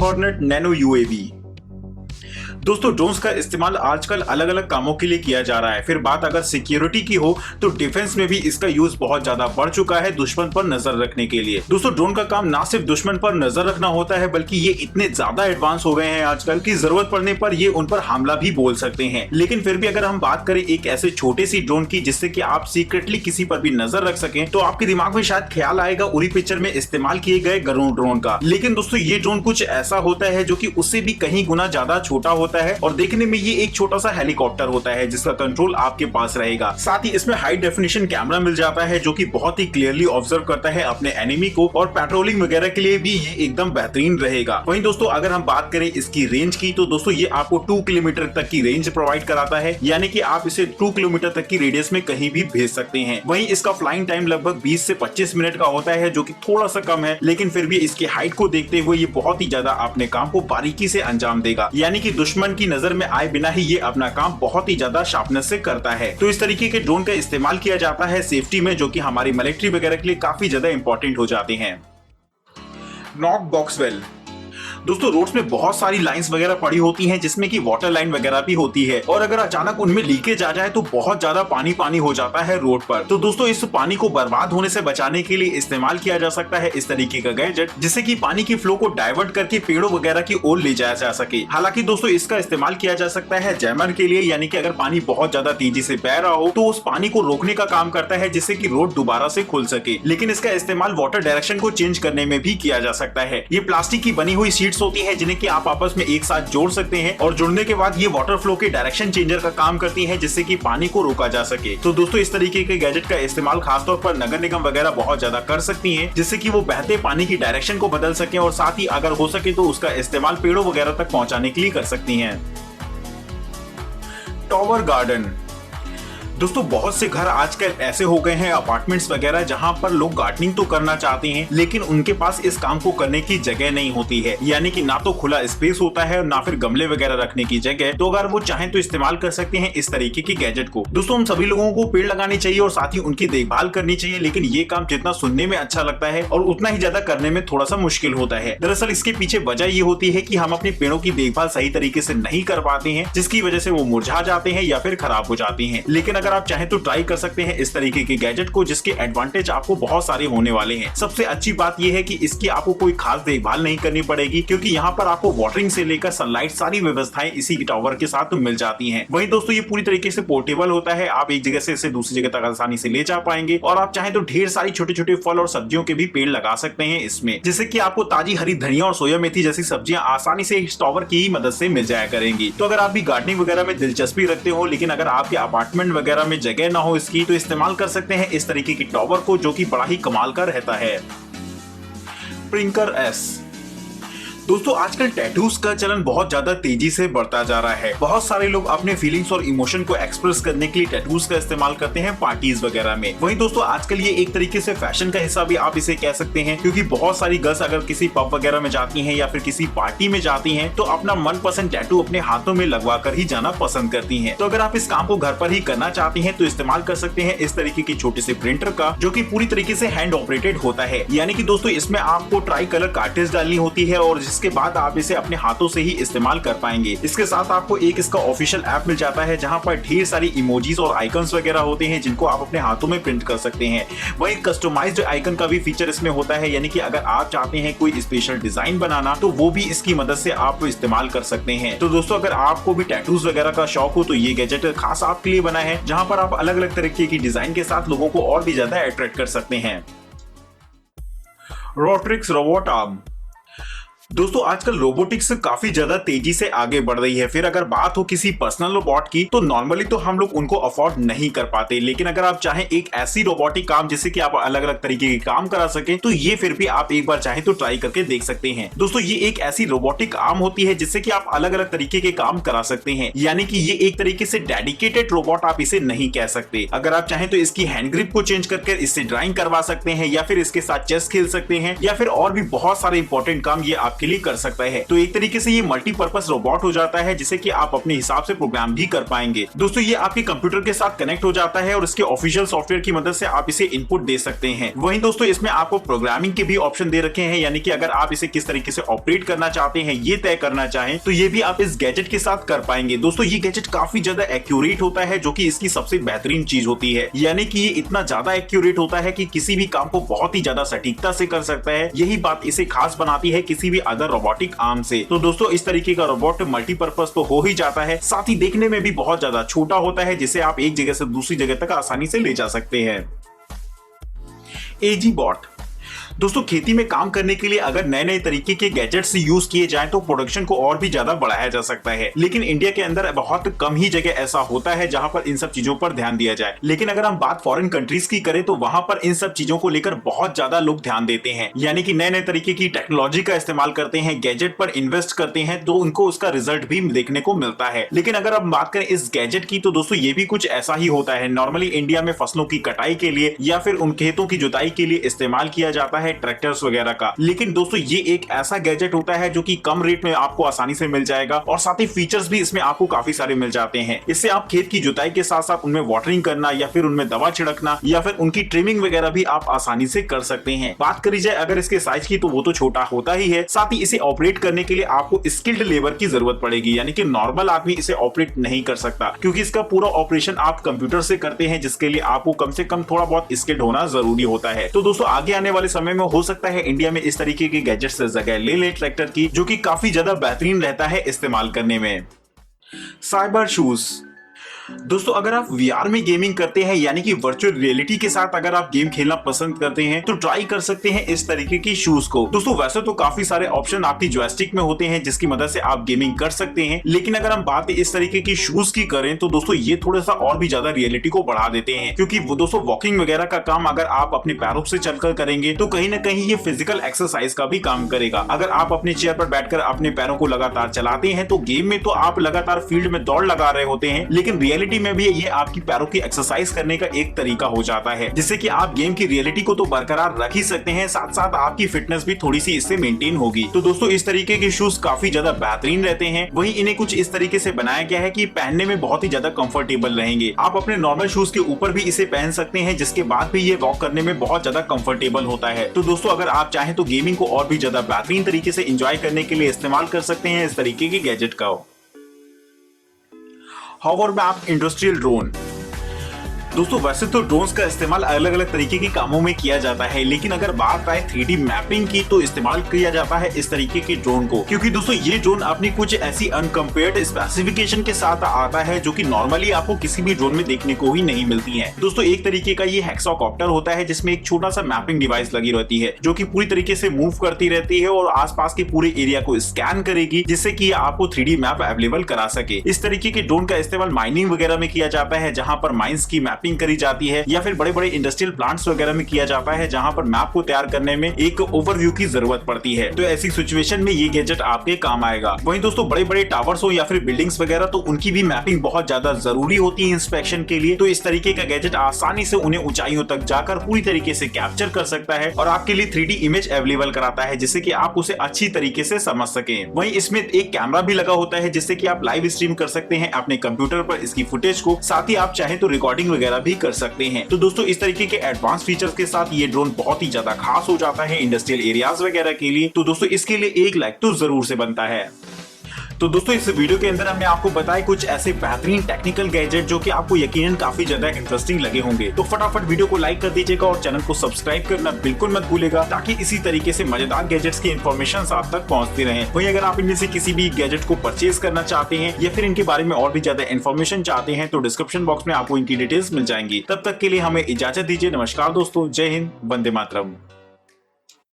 Hornet nano UAV. दोस्तों drones का इस्तेमाल आजकल अलग अलग कामों के लिए किया जा रहा है। फिर बात अगर सिक्योरिटी की हो तो डिफेंस में भी इसका यूज बहुत ज्यादा बढ़ चुका है दुश्मन पर नजर रखने के लिए। दोस्तों ड्रोन का काम ना सिर्फ दुश्मन पर नजर रखना होता है बल्कि ये इतने ज्यादा एडवांस हो गए हैं आजकल की जरूरत पड़ने पर ये उन पर हमला भी बोल सकते हैं। लेकिन फिर भी अगर हम बात करें एक ऐसे छोटे सी ड्रोन की जिससे कि आप सीक्रेटली किसी पर भी नजर रख सकें तो आपके दिमाग में शायद ख्याल आएगा उरी पिक्चर में इस्तेमाल किए गए गरुड़ ड्रोन का। लेकिन दोस्तों ये ड्रोन कुछ ऐसा होता है जो कि उससे भी कहीं गुना ज्यादा छोटा होता है और देखने में ये एक छोटा सा हेलीकॉप्टर होता है जिसका कंट्रोल आपके पास रहेगा। साथ ही इसमें हाई डेफिनेशन कैमरा मिल जाता है जो कि बहुत ही क्लियरली ऑब्जर्व करता है अपने एनिमी को और पेट्रोलिंग वगैरह के लिए भी ये एकदम बेहतरीन रहेगा। वहीं दोस्तों अगर हम बात करें इसकी रेंज की तो दोस्तों ये आपको 2 किलोमीटर तक की रेंज प्रोवाइड कराता है, यानी कि आप इसे 2 किलोमीटर तक की रेडियस में कहीं भी भेज सकते हैं। वहीं इसका फ्लाइंग टाइम लगभग 20 से 25 मिनट का होता है जो कि थोड़ा सा कम है, लेकिन फिर भी इसकी हाइट को देखते हुए ये बहुत ही ज्यादा अपने काम को बारीकी से अंजाम देगा, यानी कि दुश्मन की नजर में आए बिना ही ये अपना काम बहुत ही ज्यादा शार्पनेस से करता है। तो इस तरीके के ड्रोन का इस्तेमाल किया जाता है सेफ्टी में जो कि हमारी मिलिट्री वगैरह के लिए काफी ज्यादा इंपॉर्टेंट हो जाते हैं। नॉक बॉक्सवेल। दोस्तों रोड्स में बहुत सारी लाइंस वगैरह पड़ी होती हैं जिसमें कि वाटर लाइन वगैरह भी होती है और अगर अचानक उनमें लीकेज आ जाए तो बहुत ज्यादा पानी पानी हो जाता है रोड पर। तो दोस्तों इस पानी को बर्बाद होने से बचाने के लिए इस्तेमाल किया जा सकता है इस तरीके का गैजेट जिससे कि पानी की फ्लो को डाइवर्ट करके पेड़ों वगैरह की ओर ले जाया जा सके। हालांकि दोस्तों इसका इस्तेमाल किया जा सकता है जैमर के लिए, यानी कि अगर पानी बहुत ज्यादा तेजी से बह रहा हो तो उस पानी को रोकने का काम करता है जिससे कि रोड दोबारा से खुल सके। लेकिन इसका इस्तेमाल वाटर डायरेक्शन को चेंज करने में भी किया जा सकता है। ये प्लास्टिक की बनी हुई शीट्स होती है जिन्हें आप आपस में एक साथ जोड़ सकते हैं और जुड़ने के बाद ये वाटर फ्लो के डायरेक्शन चेंजर का काम करती है जिससे कि पानी को रोका जा सके। तो दोस्तों इस तरीके के गैजेट का इस्तेमाल खासतौर पर नगर निगम वगैरह बहुत ज्यादा कर सकती हैं जिससे कि वो बहते पानी की डायरेक्शन को बदल सके और साथ ही अगर हो सके तो उसका इस्तेमाल पेड़ों वगैरह तक पहुंचाने के लिए कर सकती हैं। Tower garden. दोस्तों बहुत से घर आजकल ऐसे हो गए हैं अपार्टमेंट्स वगैरह जहां पर लोग गार्डनिंग तो करना चाहते हैं लेकिन उनके पास इस काम को करने की जगह नहीं होती है, यानी कि ना तो खुला स्पेस होता है और ना फिर गमले वगैरह रखने की जगह। तो अगर वो चाहें तो इस्तेमाल कर सकते हैं इस तरीके की गैजेट को। दोस्तों हम सभी लोगों को पेड़ लगाने चाहिए और साथ ही उनकी देखभाल करनी चाहिए, लेकिन ये काम जितना सुनने में अच्छा लगता है और उतना ही ज्यादा करने में थोड़ा सा मुश्किल होता है। दरअसल इसके पीछे वजह ये होती है कि हम अपने पेड़ों की देखभाल सही तरीके से नहीं कर पाते हैं जिसकी वजह से वो मुरझा जाते हैं या फिर खराब हो जाते हैं। लेकिन अगर आप चाहें तो ट्राई कर सकते हैं इस तरीके के गैजेट को जिसके एडवांटेज आपको बहुत सारे होने वाले हैं। सबसे अच्छी बात यह है कि इसकी आपको कोई खास देखभाल नहीं करनी पड़ेगी क्योंकि यहाँ पर आपको वाटरिंग से लेकर सनलाइट सारी व्यवस्थाएं इसी टावर के साथ मिल जाती हैं। वहीं दोस्तों ये पूरी तरीके से पोर्टेबल होता है, आप एक जगह से इसे दूसरी जगह तक आसानी से ले जा पाएंगे और आप चाहें तो ढेर सारी छोटे छोटे फल और सब्जियों के भी पेड़ लगा सकते हैं इसमें, जिससे कि आपको ताजी हरी धनिया और सोया मेथी जैसी सब्जियां आसानी से इस टावर की ही मदद से मिल जाया करेंगी। तो अगर आप भी गार्डनिंग वगैरह में दिलचस्पी रखते हो लेकिन अगर आपके अपार्टमेंट वगैरह में जगह ना हो इसकी तो इस्तेमाल कर सकते हैं इस तरीके की टावर को जो कि बड़ा ही कमाल का रहता है। स्प्रिंकर एस। दोस्तों आजकल टैटूज का चलन बहुत ज्यादा तेजी से बढ़ता जा रहा है। बहुत सारे लोग अपने फीलिंग्स और इमोशन को एक्सप्रेस करने के लिए टैटूज का इस्तेमाल करते हैं पार्टीज वगैरह में। वहीं दोस्तों आजकल ये एक तरीके से फैशन का हिस्सा भी आप इसे कह सकते हैं क्योंकि बहुत सारी गर्ल्स अगर किसी पब वगैरह में जाती हैं या फिर किसी पार्टी में जाती हैं तो अपना मनपसंद टैटू अपने हाथों में लगवा कर ही जाना पसंद करती हैं। तो अगर आप इस काम को घर पर ही करना चाहते हैं तो इस्तेमाल कर सकते हैं इस तरीके की छोटे से प्रिंटर का जो कि पूरी तरीके से हैंड ऑपरेटेड होता है, यानी कि दोस्तों इसमें आपको ट्राई कलर कार्ट्रिज डालनी होती है और जिसके बाद आप इसे अपने हाथों से ही इस्तेमाल कर पाएंगे। इसके साथ आपको एक इसका ऑफिशियल ऐप मिल जाता है जहां पर ढेर सारी इमोजीज और आइकन्स वगैरह होते हैं जिनको आप अपने हाथों में प्रिंट कर सकते हैं। वहीं कस्टमाइज्ड आइकन का भी फीचर इसमें होता है, यानी कि अगर आप चाहते हैं कोई स्पेशल डिजाइन बनाना तो वो भी इसकी मदद से आप इस्तेमाल कर सकते हैं। तो दोस्तों अगर आपको भी टैटूज वगैरह का शौक हो तो ये गैजेट खास आपके लिए बना है जहां पर आप अलग अलग तरीके की डिजाइन के साथ लोगों को और भी ज्यादा अट्रैक्ट कर सकते हैं। रोट्रिक्स रोबोट आर्म। दोस्तों आजकल रोबोटिक्स काफी ज्यादा तेजी से आगे बढ़ रही है। फिर अगर बात हो किसी पर्सनल रोबोट की तो नॉर्मली तो हम लोग उनको अफोर्ड नहीं कर पाते, लेकिन अगर आप चाहें एक ऐसी रोबोटिक काम जिससे कि आप अलग अलग तरीके के काम करा सके तो ये फिर भी आप एक बार चाहें तो ट्राई करके देख सकते हैं। दोस्तों ये एक ऐसी रोबोटिक आर्म होती है जिससे कि आप अलग अलग तरीके के काम करा सकते हैं, यानी कि ये एक तरीके से डेडिकेटेड रोबोट आप इसे नहीं कह सकते। अगर आप चाहें तो इसकी हैंड ग्रिप को चेंज करके इससे ड्राइंग करवा सकते हैं या फिर इसके साथ चेस खेल सकते हैं या फिर और भी बहुत सारे इंपॉर्टेंट काम ये आपके आपके लिए कर सकता है। तो एक तरीके से ये मल्टीपर्पज रोबोट हो जाता है जिसे कि आप अपने हिसाब से प्रोग्राम भी कर पाएंगे। दोस्तों ये आपके कंप्यूटर के साथ कनेक्ट हो जाता है और इसके ऑफिशियल सॉफ्टवेयर की मदद से आप इसे इनपुट दे सकते हैं। वहीं दोस्तों इसमें आपको प्रोग्रामिंग के भी ऑप्शन दे रखे हैं, यानी कि अगर आप इसे किस तरीके से ऑपरेट करना चाहते हैं ये तय करना चाहें तो ये भी आप इस गैजेट के साथ कर पाएंगे। दोस्तों ये गैजेट काफी ज्यादा एक्यूरेट होता है, जो कि इसकी सबसे बेहतरीन चीज होती है, यानी कि ये इतना ज्यादा एक्यूरेट होता है कि किसी भी काम को बहुत ही ज्यादा सटीकता से कर सकता है। यही बात इसे खास बनाती है किसी भी अदर रोबोटिक आर्म से। तो दोस्तों इस तरीके का रोबोट मल्टीपर्पज तो हो ही जाता है, साथ ही देखने में भी बहुत ज्यादा छोटा होता है, जिसे आप एक जगह से दूसरी जगह तक आसानी से ले जा सकते हैं। एजी बॉट। दोस्तों खेती में काम करने के लिए अगर नए नए तरीके के गैजेट्स यूज किए जाएं तो प्रोडक्शन को और भी ज्यादा बढ़ाया जा सकता है, लेकिन इंडिया के अंदर बहुत कम ही जगह ऐसा होता है जहां पर इन सब चीजों पर ध्यान दिया जाए। लेकिन अगर हम बात फॉरेन कंट्रीज की करें तो वहां पर इन सब चीजों को लेकर बहुत ज्यादा लोग ध्यान देते हैं, यानी कि नए नए तरीके की टेक्नोलॉजी का इस्तेमाल करते हैं, गैजेट पर इन्वेस्ट करते हैं, तो उनको उसका रिजल्ट भी देखने को मिलता है। लेकिन अगर हम बात करें इस गैजेट की तो दोस्तों ये भी कुछ ऐसा ही होता है। नॉर्मली इंडिया में फसलों की कटाई के लिए या फिर उन खेतों की जुताई के लिए इस्तेमाल किया जाता है ट्रैक्टर्स वगैरह का। लेकिन दोस्तों ये एक ऐसा गैजेट होता है जो कि कम रेट में आपको आसानी से मिल जाएगा और साथ ही फीचर्स भी इसमें आपको काफी सारे मिल जाते हैं। इससे आप खेत की जुताई के साथ साथ उनमें वाटरिंग करना या फिर उनमें दवा छिड़कना या फिर उनकी ट्रिमिंग वगैरह भी आप आसानी से कर सकते हैं। बात करी जाए अगर इसके साइज की तो वो तो छोटा होता ही है, साथ ही इसे ऑपरेट करने के लिए आपको स्किल्ड लेबर की जरूरत पड़ेगी, यानी कि नॉर्मल आदमी इसे ऑपरेट नहीं कर सकता, क्योंकि इसका पूरा ऑपरेशन आप कंप्यूटर से करते हैं, जिसके लिए आपको कम से कम थोड़ा बहुत स्किल्ड होना जरूरी होता है। तो दोस्तों आगे आने वाले समय में हो सकता है इंडिया में इस तरीके के गैजेट से जगह ले ले ट्रैक्टर की, जो कि काफी ज्यादा बेहतरीन रहता है इस्तेमाल करने में। Cyber shoes. दोस्तों अगर आप वीआर में गेमिंग करते हैं, यानी कि वर्चुअल रियलिटी के साथ अगर आप गेम खेलना पसंद करते हैं तो ट्राई कर सकते हैं इस तरीके की शूज को। दोस्तों वैसे तो काफी सारे ऑप्शन आपकी जॉयस्टिक में होते हैं जिसकी मदद से आप गेमिंग कर सकते हैं, लेकिन अगर हम बात इस तरीके की शूज की करें तो दोस्तों ये थोड़ा सा और भी ज्यादा रियलिटी को बढ़ा देते हैं, क्योंकि वो दोस्तों वॉकिंग वगैरह का काम अगर आप अपने पैरों से चलकर करेंगे तो कहीं ना कहीं ये फिजिकल एक्सरसाइज का भी काम करेगा। अगर आप अपने चेयर पर बैठकर अपने पैरों को लगातार चलाते हैं तो गेम में तो आप लगातार फील्ड में दौड़ लगा रहे होते हैं, लेकिन रियलिटी में भी ये आपकी पैरों की एक्सरसाइज करने का एक तरीका हो जाता है, जिससे कि आप गेम की रियलिटी को तो बरकरार रख ही सकते हैं, साथ साथ आपकी फिटनेस भी थोड़ी सी इससे मेंटेन होगी। तो दोस्तों इस तरीके के शूज काफी ज्यादा बेहतरीन रहते हैं। वहीं इन्हें कुछ इस तरीके से बनाया गया है कि पहनने में बहुत ही ज्यादा कंफर्टेबल रहेंगे। आप अपने नॉर्मल शूज के ऊपर भी इसे पहन सकते हैं, जिसके बाद भी ये वॉक करने में बहुत ज्यादा कंफर्टेबल होता है। तो दोस्तों अगर आप चाहें तो गेमिंग को और भी ज्यादा बेहतरीन तरीके से एंजॉय करने के लिए इस्तेमाल कर सकते हैं इस तरीके के गैजेट का। हॉवरमैप इंडस्ट्रियल ड्रोन। दोस्तों वैसे तो ड्रोन्स का इस्तेमाल अलग अलग तरीके के कामों में किया जाता है, लेकिन अगर बात आए 3D मैपिंग की तो इस्तेमाल किया जाता है इस तरीके के ड्रोन को, क्योंकि दोस्तों ये ड्रोन अपनी कुछ ऐसी अनकम्पेयर्ड स्पेसिफिकेशन के साथ आता है जो कि नॉर्मली आपको किसी भी ड्रोन में देखने को ही नहीं मिलती है। दोस्तों एक तरीके का ये हेक्साकॉप्टर होता है जिसमें एक छोटा सा मैपिंग डिवाइस लगी रहती है, जो कि पूरी तरीके से मूव करती रहती है और आसपास के पूरे एरिया को स्कैन करेगी, जिससे कि आपको 3D मैप अवेलेबल करा सके। इस तरीके के ड्रोन का इस्तेमाल माइनिंग वगैरह में किया जाता है, जहां पर माइंस की मैपिंग करी जाती है, या फिर बड़े बड़े इंडस्ट्रियल प्लांट्स वगैरह में किया जाता है, जहां पर मैप को तैयार करने में एक ओवरव्यू की जरूरत पड़ती है। तो ऐसी सिचुएशन में ये गैजेट आपके काम आएगा। वहीं दोस्तों बड़े बड़े टावर्स हो या फिर बिल्डिंग्स वगैरह, तो उनकी भी मैपिंग बहुत ज्यादा जरूरी होती है इंस्पेक्शन के लिए। तो इस तरीके का गैजेट आसानी से उन्हें ऊंचाइयों तक जाकर पूरी तरीके से कैप्चर कर सकता है और आपके लिए 3D इमेज अवेलेबल कराता है, जिससे कि आप उसे अच्छी तरीके से समझ सके। वहीं इसमें एक कैमरा भी लगा होता है, जिससे कि आप लाइव स्ट्रीम कर सकते हैं अपने कंप्यूटर पर इसकी फुटेज को, साथ ही आप चाहे तो रिकॉर्डिंग वगैरह भी कर सकते हैं। तो दोस्तों इस तरीके के एडवांस फीचर्स के साथ ये ड्रोन बहुत ही ज्यादा खास हो जाता है इंडस्ट्रियल एरियाज वगैरह के लिए। तो दोस्तों इसके लिए एक लाइक तो जरूर से बनता है। तो दोस्तों इस वीडियो के अंदर हमने आपको बताए कुछ ऐसे बेहतरीन टेक्निकल गैजेट जो कि आपको यकीनन काफी ज्यादा इंटरेस्टिंग लगे होंगे। तो फटाफट वीडियो को लाइक कर दीजिएगा और चैनल को सब्सक्राइब करना बिल्कुल मत भूलेगा, ताकि इसी तरीके से मजेदार गैजेट्स की इन्फॉर्मेशन आप तक पहुंचती रहे। वहीं अगर आप इनमें से किसी भी गैजेट को परचेज करना चाहते हैं या फिर इनके बारे में और भी ज्यादा इन्फॉर्मेशन चाहते हैं तो डिस्क्रिप्शन बॉक्स में आपको इनकी डिटेल्स मिल जाएंगी। तब तक के लिए हमें इजाजत दीजिए। नमस्कार दोस्तों, जय हिंद, वंदे मातरम।